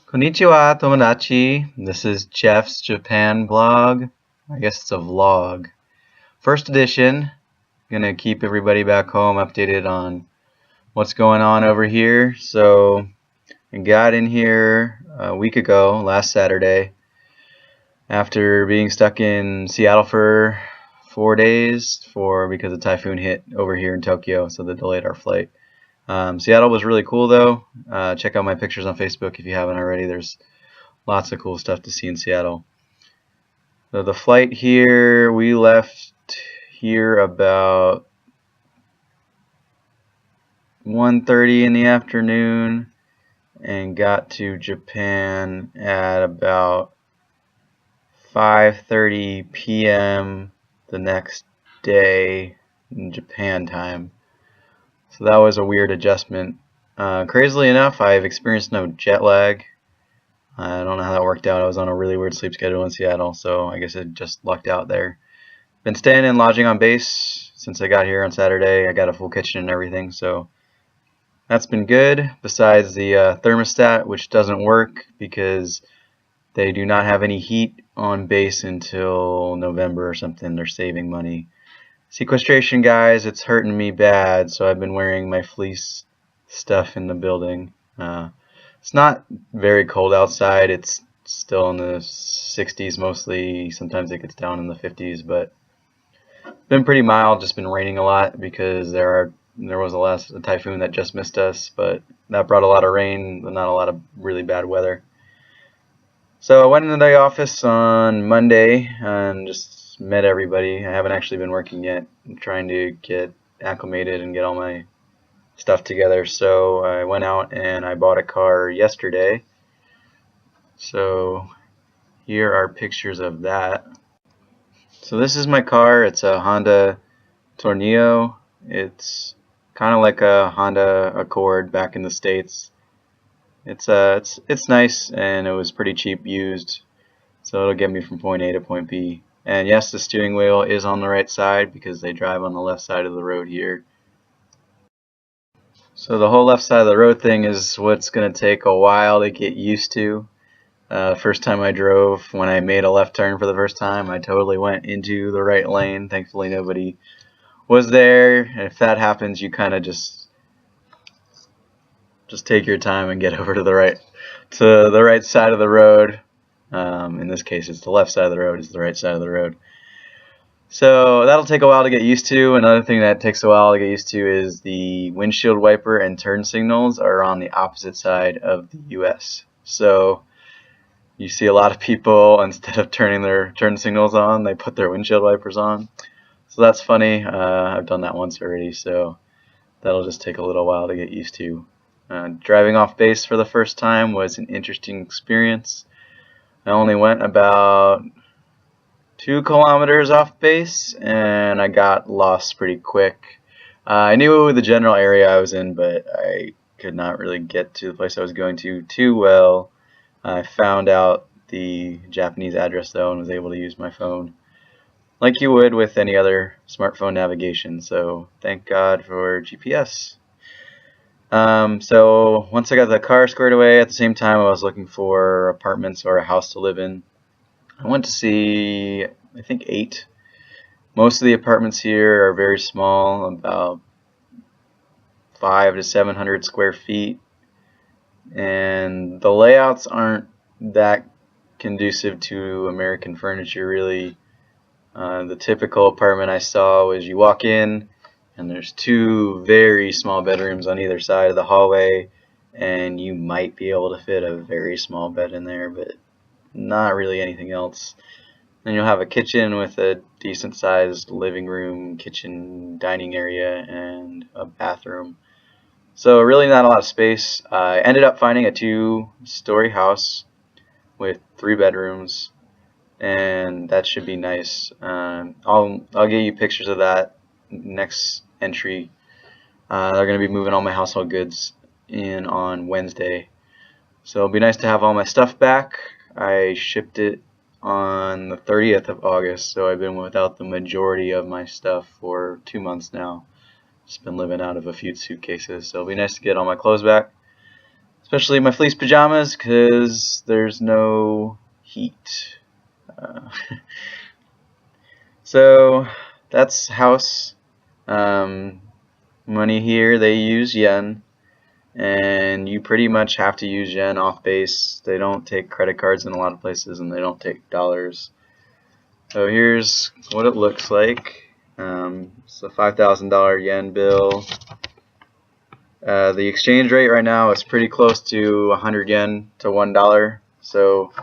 Konnichiwa, Tomodachi. This is Jeff's Japan blog. I guess it's a vlog. First edition. Gonna keep everybody back home updated on what's going on over here. So, I got in here a week ago, last Saturday, after being stuck in Seattle for 4 days because a typhoon hit over here in Tokyo, so they delayed our flight. Seattle was really cool though. Check out my pictures on Facebook if you haven't already. There's lots of cool stuff to see in Seattle. So the flight here, we left here about 1:30 in the afternoon and got to Japan at about 5:30 p.m. the next day in Japan time. So that was a weird adjustment. Crazily enough, I've experienced no jet lag. I don't know how that worked out. I was on a really weird sleep schedule in Seattle, so I guess it just lucked out there. Been staying and lodging on base since I got here on Saturday. I got a full kitchen and everything, so that's been good. Besides the thermostat, which doesn't work because they do not have any heat on base until November or something. They're saving money. Sequestration, guys, it's hurting me bad, so I've been wearing my fleece stuff in the building. It's not very cold outside. It's still in the 60s mostly. Sometimes it gets down in the 50s, but it's been pretty mild. Just been raining a lot because there was a typhoon that just missed us, but that brought a lot of rain, but not a lot of really bad weather. So I went into the office on Monday and just met everybody. I haven't actually been working yet. I'm trying to get acclimated and get all my stuff together. So I went out and I bought a car yesterday. So here are pictures of that. So this is my car. It's a Honda Tornillo. It's kind of like a Honda Accord back in the States. It's nice, and it was pretty cheap used, so it'll get me from point A to point B. And yes, the steering wheel is on the right side because they drive on the left side of the road here. So the whole left side of the road thing is what's going to take a while to get used to. First time I drove, when I made a left turn for the first time, I totally went into the right lane. Thankfully nobody was there. And if that happens, you kind of just take your time and get over to the right side of the road. In this case, it's the left side of the road is the right side of the road. So that'll take a while to get used to. Another thing that takes a while to get used to is the windshield wiper and turn signals are on the opposite side of the US. So you see a lot of people, instead of turning their turn signals on, they put their windshield wipers on. So that's funny. I've done that once already, so that'll just take a little while to get used to. Driving off base for the first time was an interesting experience. I only went about 2 kilometers off base and I got lost pretty quick. I knew the general area I was in, but I could not really get to the place I was going to too well. I found out the Japanese address though and was able to use my phone like you would with any other smartphone navigation, so thank God for GPS. So once I got the car squared away, at the same time I was looking for apartments or a house to live in. I went to see, I think, 8. Most of the apartments here are very small, about 500 to 700 square feet, and the layouts aren't that conducive to American furniture really. The typical apartment I saw was you walk in and there's 2 very small bedrooms on either side of the hallway, and you might be able to fit a very small bed in there, but not really anything else. Then you'll have a kitchen with a decent sized living room, kitchen, dining area, and a bathroom. So really not a lot of space. I ended up finding a 2-story house with 3 bedrooms, and that should be nice. I'll get you pictures of that next entry. They're going to be moving all my household goods in on Wednesday, so it'll be nice to have all my stuff back. I shipped it on the 30th of August, so I've been without the majority of my stuff for 2 months now. Just been living out of a few suitcases, so it'll be nice to get all my clothes back. especially my fleece pajamas because there's no heat. So that's house. Money here, they use yen, and you pretty much have to use yen off base. They don't take credit cards in a lot of places, and they don't take dollars. So here's what it looks like. It's a $5,000 yen bill. The exchange rate right now is pretty close to 100 yen to $1. So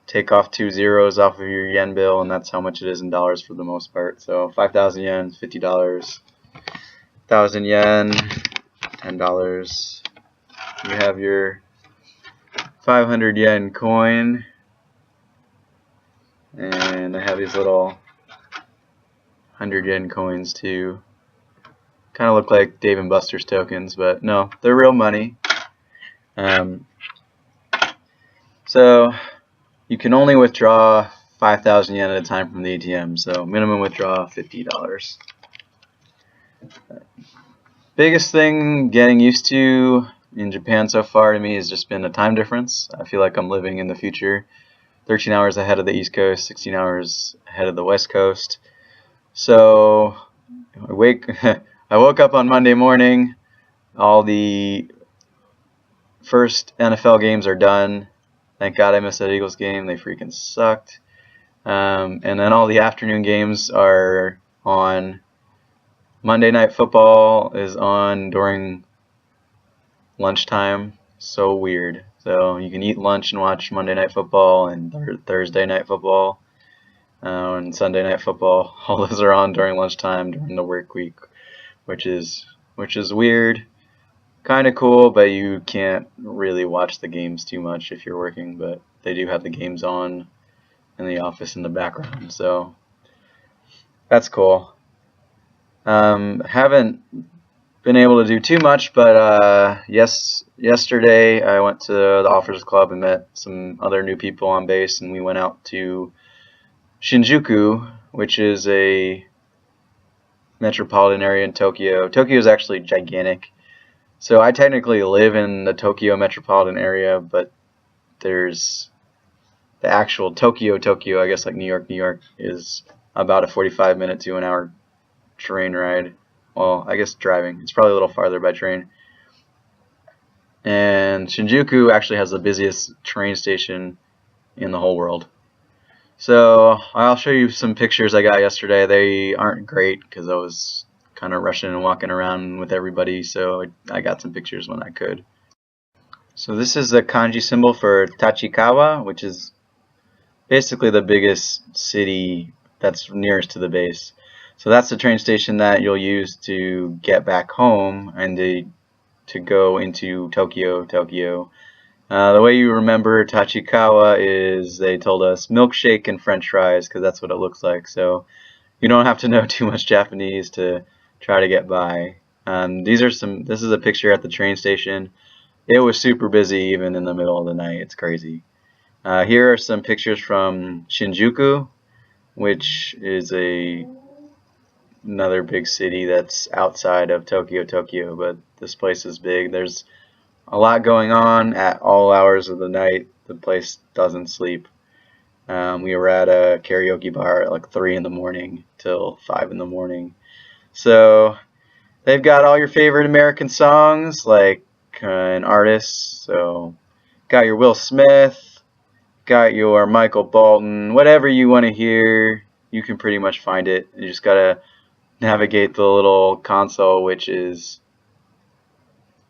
take off 2 zeros off of your yen bill, and that's how much it is in dollars for the most part. So 5,000 yen, $50. 1,000 yen, $10. You have your 500 yen coin, and I have these little 100 yen coins too. Kind of look like Dave and Buster's tokens, but no, they're real money. So you can only withdraw 5,000 yen at a time from the ATM, so minimum withdraw $50. Biggest thing getting used to in Japan so far to me has just been the time difference. I feel like I'm living in the future. 13 hours ahead of the East Coast, 16 hours ahead of the West Coast. So I woke up on Monday morning. All the first NFL games are done. Thank God I missed that Eagles game. They freaking sucked. And then all the afternoon games are on. Monday Night Football is on during lunchtime. So weird. So you can eat lunch and watch Monday Night Football and Thursday Night Football and Sunday Night Football. All those are on during lunchtime during the work week, which is weird. Kind of cool, but you can't really watch the games too much if you're working. But they do have the games on in the office in the background, so that's cool. Haven't been able to do too much, but yesterday I went to the Officers Club and met some other new people on base, and we went out to Shinjuku, which is a metropolitan area in Tokyo. Tokyo is actually gigantic. So I technically live in the Tokyo metropolitan area, but there's the actual Tokyo, I guess like New York is about a 45-minute to an hour train ride. Well, I guess driving. It's probably a little farther by train. And Shinjuku actually has the busiest train station in the whole world. So I'll show you some pictures I got yesterday. They aren't great because I was kind of rushing and walking around with everybody, so I got some pictures when I could. So this is the kanji symbol for Tachikawa, which is basically the biggest city that's nearest to the base. So that's the train station that you'll use to get back home and to go into Tokyo. The way you remember Tachikawa is they told us milkshake and french fries because that's what it looks like. So you don't have to know too much Japanese to try to get by. This is a picture at the train station. It was super busy even in the middle of the night. It's crazy. Here are some pictures from Shinjuku, which is another big city that's outside of Tokyo, but this place is big. There's a lot going on at all hours of the night. The place doesn't sleep. We were at a karaoke bar at like 3 in the morning till 5 in the morning. So they've got all your favorite American songs, like an artist. So got your Will Smith, got your Michael Bolton, whatever you want to hear, you can pretty much find it. You just gotta navigate the little console, which is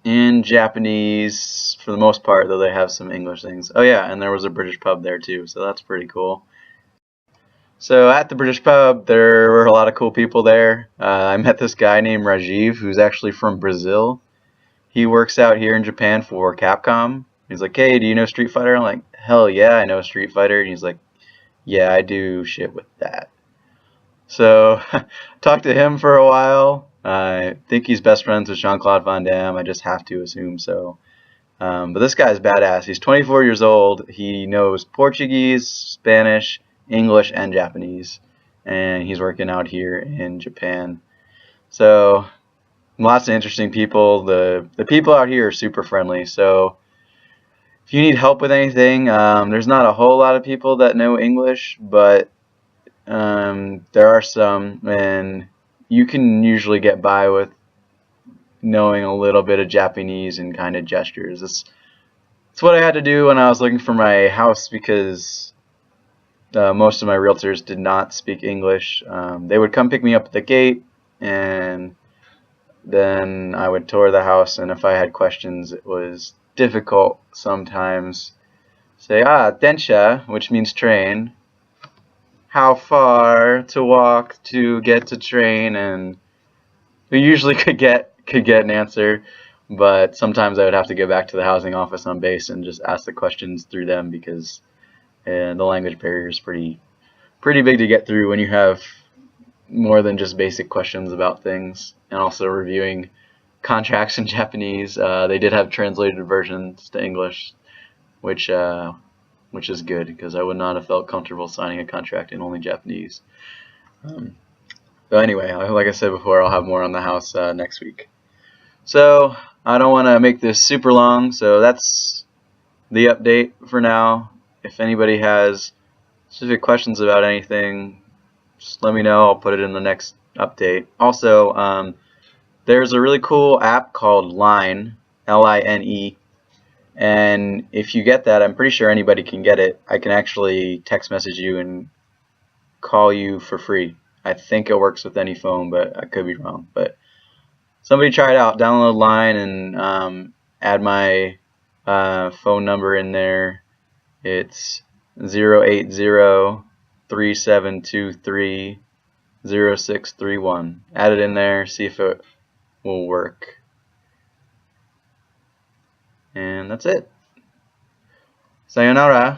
in Japanese for the most part, though they have some English things. Oh yeah, and there was a British pub there too, so that's pretty cool. So at the British pub, there were a lot of cool people there. I met this guy named Rajiv, who's actually from Brazil. He works out here in Japan for Capcom. He's like, hey, do you know Street Fighter? I'm like, hell yeah, I know Street Fighter. And he's like, yeah, I do shit with that. So talked to him for a while. I think he's best friends with Jean-Claude Van Damme. I just have to assume so. But this guy's badass. He's 24 years old. He knows Portuguese, Spanish, English, and Japanese. And he's working out here in Japan. So lots of interesting people. The people out here are super friendly. So if you need help with anything, there's not a whole lot of people that know English, but there are some, and you can usually get by with knowing a little bit of Japanese and kind of gestures. It's what I had to do when I was looking for my house, because most of my realtors did not speak English. They would come pick me up at the gate, and then I would tour the house, and if I had questions, it was difficult sometimes. Say, densha, which means train. How far to walk to get to train? And we usually could get an answer, but sometimes I would have to go back to the housing office on base and just ask the questions through them, because the language barrier is pretty big to get through when you have more than just basic questions about things, and also reviewing contracts in Japanese. They did have translated versions to English, which is good, because I would not have felt comfortable signing a contract in only Japanese. But anyway, like I said before, I'll have more on the house next week. So I don't want to make this super long, so that's the update for now. If anybody has specific questions about anything, just let me know. I'll put it in the next update. Also, there's a really cool app called Line, L-I-N-E, and if you get that, I'm pretty sure anybody can get it. I can actually text message you and call you for free. I think it works with any phone, but I could be wrong. But somebody try it out. Download Line and add my phone number in there. It's 080-3723-0631. Add it in there, see if it will work. And that's it. Sayonara.